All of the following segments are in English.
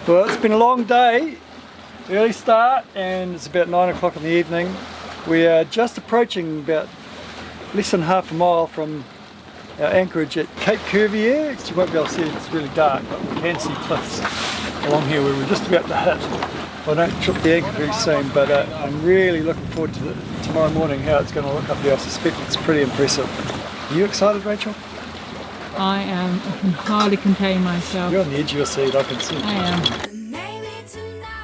Well, it's been a long day, early start, and it's about 9 o'clock in the evening. We are just approaching about less than half a mile from our anchorage at Cape Cuvier. You won't be able to see it, it's really dark, but we can see cliffs along here where we're just about to hit. I don't trip the anchor very soon, but I'm really looking forward to tomorrow morning how it's going to look up there. I suspect it's pretty impressive. Are you excited, Rachel? I am. I can hardly contain myself. You're on the edge of your seat, I can see. I am.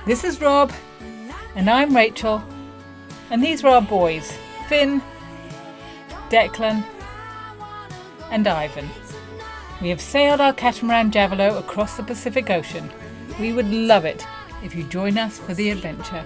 This is Rob, and I'm Rachel, and these are our boys, Finn, Declan, and Ivan. We have sailed our catamaran Javelot across the Pacific Ocean. We would love it if you join us for the adventure.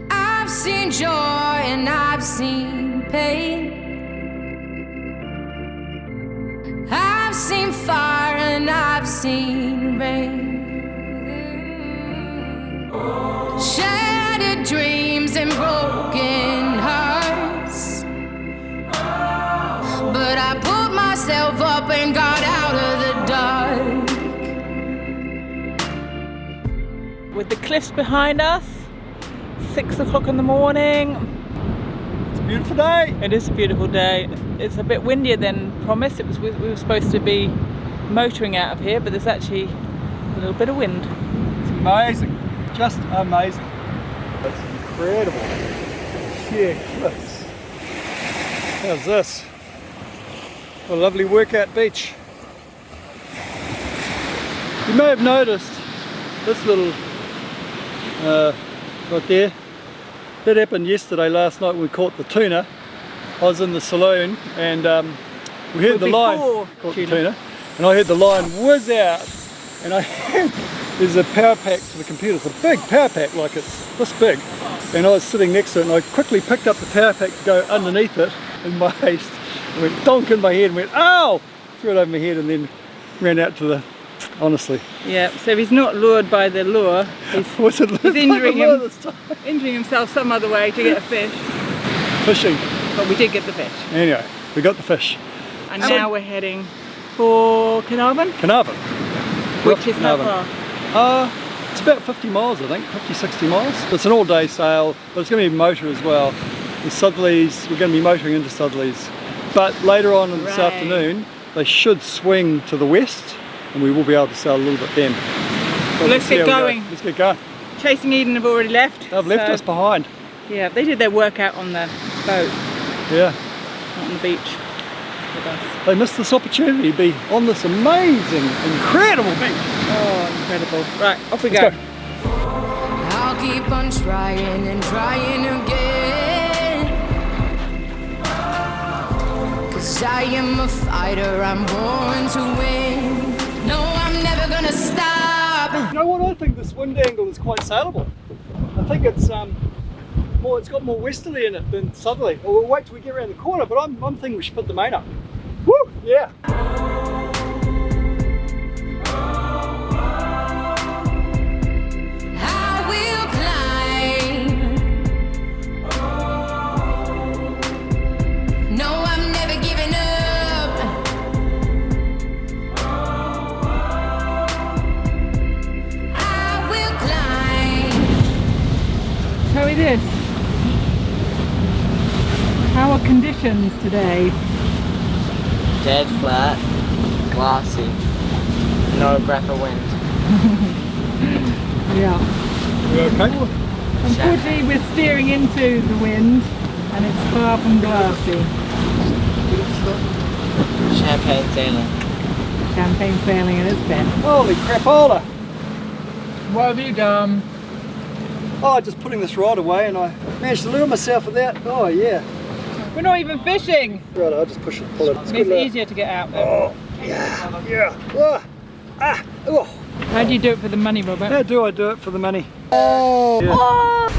I've seen joy and I've seen pain. I've seen fire and I've seen rain. Shattered dreams and broken hearts. But I pulled myself up and got out of the dark. With the cliffs behind us, 6 o'clock in the morning. It's a beautiful day. It is a beautiful day. It's a bit windier than promised. We were supposed to be motoring out of here, but there's actually a little bit of wind. It's amazing, just amazing. It's incredible. Sheer cliffs. How's this? A lovely workout beach. You may have noticed this little right there. That happened yesterday, last night we caught the tuna. I was in the saloon and we heard the line, caught the tuna, and I heard the line whiz out, and there's a power pack to the computer. It's a big power pack, like it's this big, and I was sitting next to it and I quickly picked up the power pack to go underneath it in my haste. I went donk in my head and went, ow! Threw it over my head and then ran out to the, honestly. Yeah, so if he's not lured by the lure, he's injuring himself some other way to get a fish. Fishing. But we did get the fish. Anyway, we got the fish. And now we're heading for Carnarvon? Carnarvon. Which is how far? It's about 50 miles, I think, 50, 60 miles. It's an all-day sail, but it's going to be motor as well. The Southerlies, we're going to be motoring into Southerlies. But later on in this afternoon, they should swing to the west, and we will be able to sail a little bit then. Well, let's get going. Let's get going. Chasing Eden have already left. They've left us behind. Yeah, they did their workout on the boat. Yeah. Not on the beach with us. They missed this opportunity to be on this amazing, incredible beach. Oh, incredible. Right, off we go. Let's go. I'll keep on trying and trying again. 'Cause I am a fighter, I'm born to win. No, I'm never gonna stop. You know what, I think this wind angle is quite sailable. I think it's it's got more westerly in it than southerly. Well, we'll wait till we get around the corner, but I'm thinking we should put the main up. Woo! Yeah. I will climb. No, I'm never giving up. I will climb. Tell me this. How are conditions today? Dead flat, glassy, no breath of wind. Yeah. You okay? Unfortunately, we're steering into the wind and it's far from glassy. Champagne sailing. Champagne sailing at its best. Holy crapola! What have you done? Oh, just putting this rod away, and I managed to lure myself with that. Oh yeah. We're not even fishing. Right, I'll just push it, pull it. It's easier to get out there. Oh, yeah. Oh, oh. How do you do it for the money, Robert? How do I do it for the money? Oh, yeah. Oh.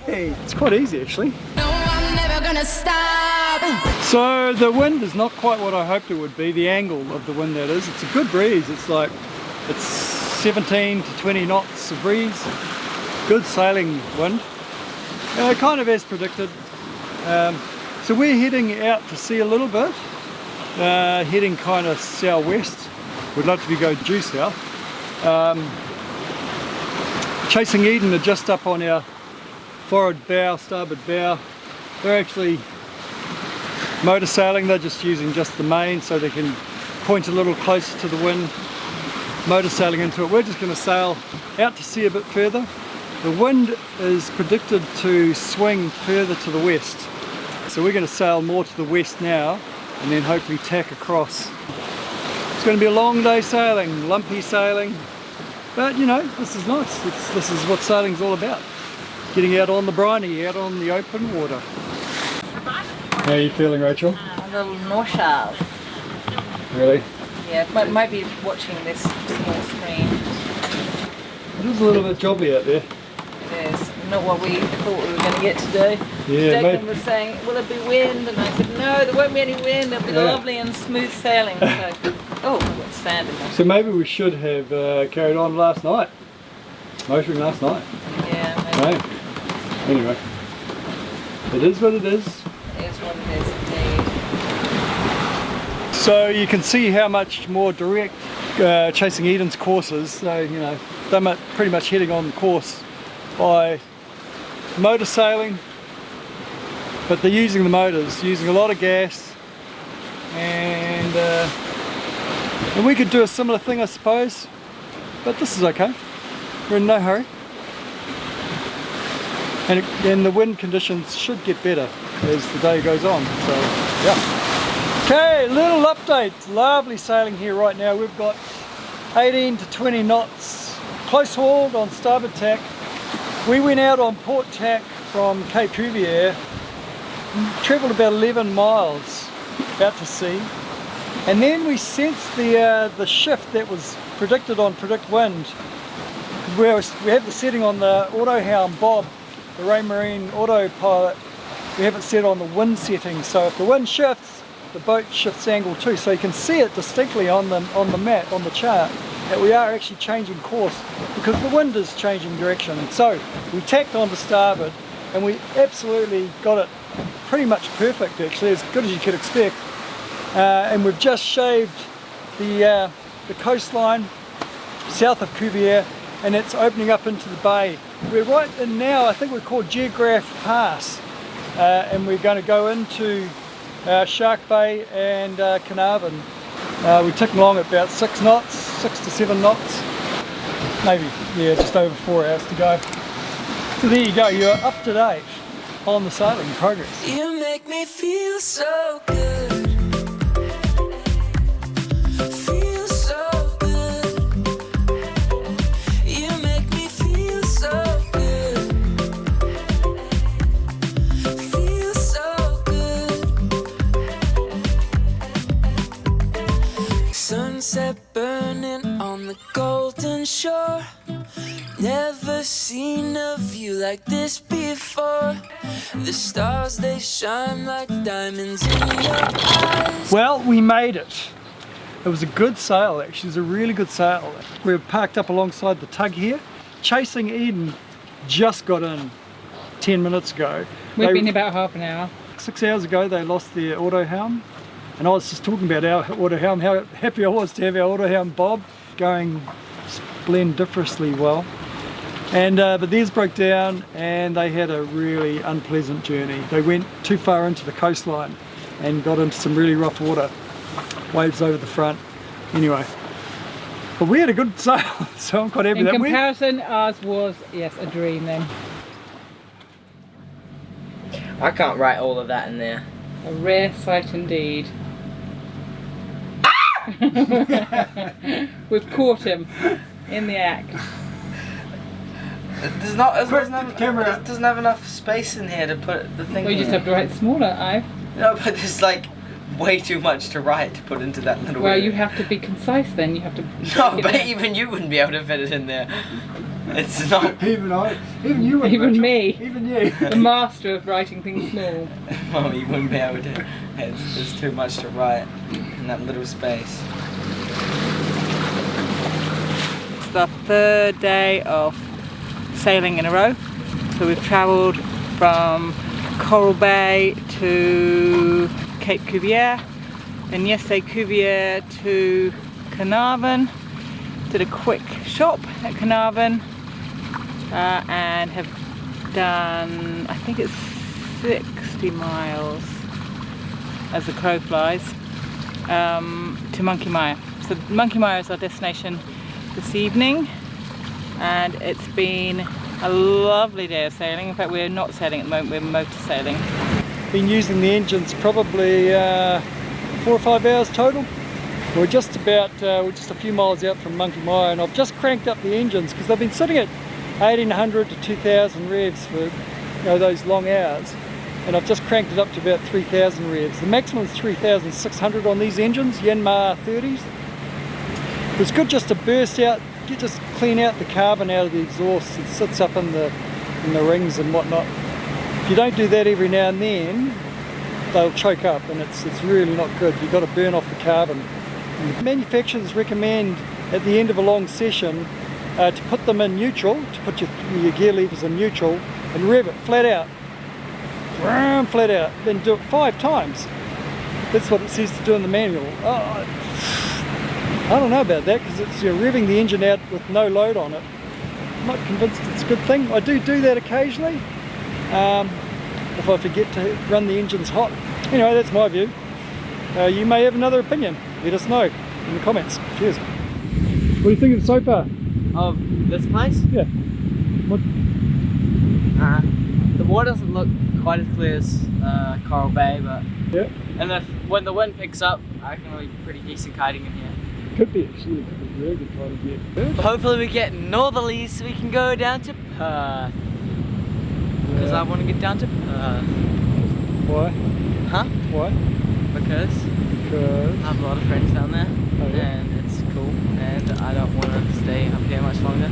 Hey, it's quite easy actually. No, I'm never gonna stop. So the wind is not quite what I hoped it would be, the angle of the wind that is. It's a good breeze, it's 17 to 20 knots of breeze. Good sailing wind, kind of as predicted. So we're heading out to sea a little bit, heading kind of southwest. We'd like to be going due south. Chasing Eden are just up on our forward bow, starboard bow. They're actually motor sailing, they're just using just the main so they can point a little closer to the wind, motor sailing into it. We're just going to sail out to sea a bit further. The wind is predicted to swing further to the west. So we're going to sail more to the west now and then hopefully tack across. It's going to be a long day sailing, lumpy sailing, but you know, this is nice. This is what sailing's all about. Getting out on the briny, out on the open water. How are you feeling, Rachel? A little nauseous. Really? Yeah, might be watching this small screen. It is a little bit jobby out there. It is. Not what we thought we were going to get today. Yeah, Declan was saying, will it be wind? And I said, no, there won't be any wind. It'll be lovely and smooth sailing. So, oh, I've got sand in there. So maybe we should have carried on last night. Motoring last night. Yeah, maybe. Right. Anyway, it is what it is. It is what it is indeed. So you can see how much more direct Chasing Eden's course is. So, you know, they're pretty much heading on course by motor sailing, but they're using the motors, using a lot of gas, and we could do a similar thing, I suppose, but this is okay. We're in no hurry. And the wind conditions should get better as the day goes on, so yeah. Okay, little update. Lovely sailing here right now. We've got 18 to 20 knots, close hauled on starboard tack. We went out on port tack from Cape Cuvier, travelled about 11 miles out to sea, and then we sensed the shift that was predicted on Predict Wind. We have the setting on the auto helm Bob, the Raymarine autopilot. We have it set on the wind setting, so if the wind shifts, the boat shifts angle too. So you can see it distinctly on the map, on the chart, that we are actually changing course because the wind is changing direction. So we tacked onto starboard and we absolutely got it pretty much perfect, actually, as good as you could expect. And we've just shaved the coastline south of Cuvier, and it's opening up into the bay. We're right in now, I think we're called Geograph Pass, and we're going to go into Shark Bay and Carnarvon. We're ticking along at about 6 knots, 6 to 7 knots, maybe, yeah, just over 4 hours to go. So there you go, you're up to date on the sailing progress. You make me feel so good. Feel so good. You make me feel so good. Feel so good. Sunset burning on the golden shore. Never seen a view like this before. The stars, they shine like diamonds in your eyes. Well, we made it. It was a good sail, actually. It was a really good sail. We're parked up alongside the tug here. Chasing Eden just got in 10 minutes ago. We've been about half an hour. 6 hours ago they lost their auto helm, and I was just talking about our auto helm, how happy I was to have our auto helm Bob going splendiferously well. And but theirs broke down and they had a really unpleasant journey. They went too far into the coastline and got into some really rough water, waves over the front. Anyway, but we had a good sail, so I'm quite happy. In comparison, ours was, yes, a dream then. I can't write all of that in there. A rare sight indeed. We've caught him in the act. It doesn't have enough space in here to put the thing Well, you just have to write smaller, Ive. No, but there's like way too much to write to put into that little Well, area. you have to be concise then. You have to. No, but even you wouldn't be able to fit it in there. It's not. Even you wouldn't. Even Rachel. me. Even you. The master of writing things small. Well, you wouldn't be able to. There's too much to write in that little space. It's the third day of sailing in a row. So we've travelled from Coral Bay to Cape Cuvier, and yesterday Cuvier to Carnarvon. Did a quick shop at Carnarvon and have done, I think it's 60 miles as the crow flies to Monkey Mire. So Monkey Mire is our destination this evening, and it's been a lovely day of sailing. In fact, we're not sailing at the moment, we're motor sailing. Been using the engines probably 4 or 5 hours total. We're just a few miles out from Monkey Mire, and I've just cranked up the engines because they've been sitting at 1800 to 2000 revs for those long hours, and I've just cranked it up to about 3000 revs. The maximum is 3600 on these engines, Yanmar 30s. It's good just to burst out, just clean out the carbon out of the exhaust. It sits up in the rings and whatnot. If you don't do that every now and then, they'll choke up, and it's really not good. You've got to burn off the carbon. And manufacturers recommend at the end of a long session to put them in neutral, to put your gear levers in neutral and rev it flat out. Flat out. Then do it 5 times. That's what it says to do in the manual. I don't know about that, because it's revving the engine out with no load on it. I'm not convinced it's a good thing. I do that occasionally if I forget to run the engines hot. Anyway, that's my view. You may have another opinion. Let us know in the comments. Cheers. What do you think of so far? Of this place? Yeah. What? The water doesn't look quite as clear as Coral Bay, but Yeah. and when the wind picks up, I reckon it'll be pretty decent kiting in here. Could be actually. It could be really good trying to get good. Hopefully we get northerlies so we can go down to Perth. Because I want to get down to Perth. Why? Huh? Why? Because Because. I have a lot of friends down there, Oh, yeah? and it's cool, and I don't want to stay up here much longer.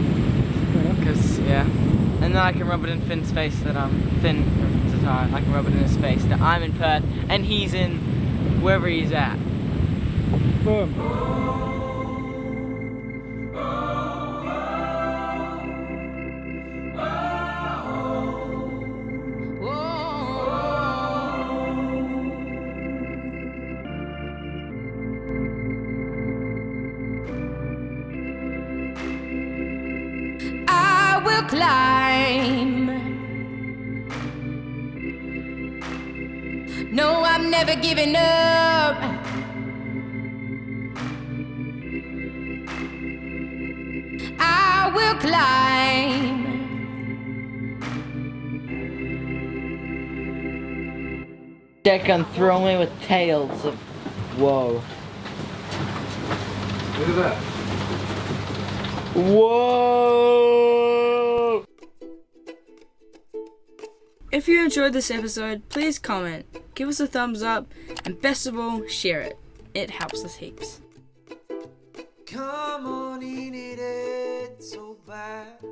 Because, yeah. And then I can rub it in Finn's face that I'm Finn from Zatara. I can rub it in his face that I'm in Perth and he's in wherever he's at. Boom. I will climb. No, I'm never giving up. I will climb. Deck and throw me with tails of whoa. Look at that. Whoa! If you enjoyed this episode, please comment, give us a thumbs up, and best of all, share it. It helps us heaps. Come on, he needed so bad.